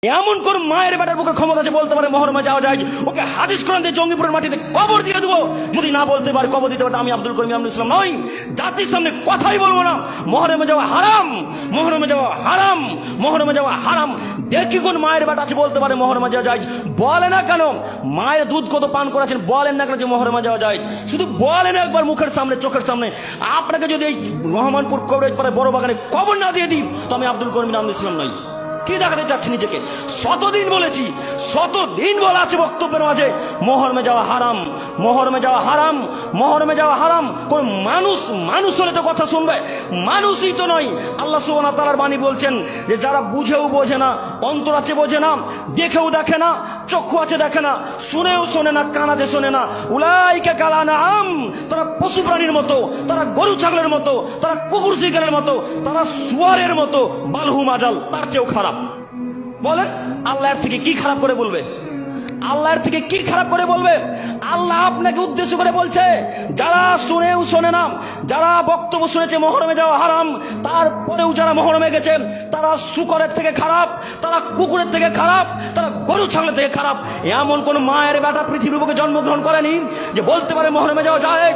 এমন কোন মায়ের বেটার বুকে ক্ষমতা আছে বলতে পারে মহরমে যাওয়া যায়? ওকে হাদিস কোরআন দিয়ে জঙ্গিপুরের মাটিতে কবর দিয়ে দেবো। যদি না বলতে পারে কবর দিতে পারে, আমি আব্দুল করিম ইমামুল ইসলাম নই, জাতির সামনে কথাই বলবো না। মহরমে যাওয়া হারাম, মহরমে যাওয়া হারাম, মহরমে যাওয়া হারাম। দেখি কোন মায়ের বেটা আছে বলতে পারে মহরমে যাওয়া যায়? বলে না কেন? মায়ের দুধ কত পান করেছেন, বলেন না কেন যে মহরমে যাওয়া যায়? শুধু বলেন একবার মুখের সামনে, চোখের সামনে। আপনাকে যদি এই রহমানপুর কবরেজ পাড়ায় বড় বাগানে কবর না দিয়ে দিই, তো আমি আব্দুল করিম ইমামুল ইসলাম নই। কি দেখাতে চাচ্ছি নিজেকে? শতদিন বলেছি, শতদিন বলা আছে বক্তব্যের মাঝে মহরমে যাওয়া হারাম, মহরমে যাওয়া হারাম, মহরমে যাওয়া হারাম। কোন মানুষ হলে তো কথা শুনবে, মানুষই তো নয়। আল্লাহ সুবহানাহু ওয়া তাআলার বাণী বলছেন যে যারা বুঝেও বোঝে না, অন্তর আছে বোঝে না, দেখেও দেখে না, চক্ষু আছে দেখে না, শুনেও শোনে না, কান আছে শোনে না, উলাইকা কাল আনআম, তারা পশু প্রাণীর মতো, তারা গরু ছাগলের মতো, তারা কুকুর শিকারের মতো, তারা শুয়ারের মতো, বালহুম আজাল, তার চেয়েও খারাপ। বলেন আল্লাহর থেকে কি খারাপ করে বলবে? আল্লাহর থেকে কি খারাপ করে বলবে? আল্লাহ আপনাকে উদ্দেশ্য করে বলছে, যারা শুনেও শোনে না, যারা বক্তব্য শুনেছে মহরমে যাওয়া হারাম, তারপরেও যারা মহরমে গেছে, তারা শুকরের থেকে খারাপ, তারা কুকুরের থেকে খারাপ, তারা গরু ছাগলের থেকে খারাপ। এমন কোন মায়ের বেটা পৃথিবীর বুকে জন্মগ্রহণ করেনি যে বলতে পারে মহরমে যাওয়া যায়?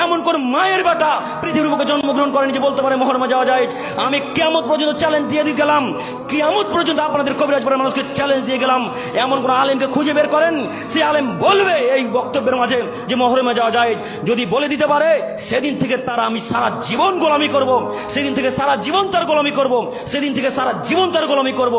এমন কোন মায়ের বেটা পৃথিবীর বুকে জন্মগ্রহণ করেনি যে বলতে পারে মহরমে যাওয়া যায়? আমি কিয়ামত পর্যন্ত চ্যালেঞ্জ দিয়ে গেলাম, কিয়ামত পর্যন্ত আপনাদের কবিরাজপুরের মানুষকে চ্যালেঞ্জ দিয়ে গেলাম, এমন কোন আলেমকে খুঁজে বের করেন, সে আলেম বলবে এই বক্তব্যের মাঝে যে মহরমে যাওয়া যায়। যদি বলে দিতে পারে, সেদিন থেকে তারা আমি সারা জীবন গোলামি করব, সেদিন থেকে সারা জীবন তার গোলামি করব, সেদিন থেকে সারা জীবন তার গোলামি করব।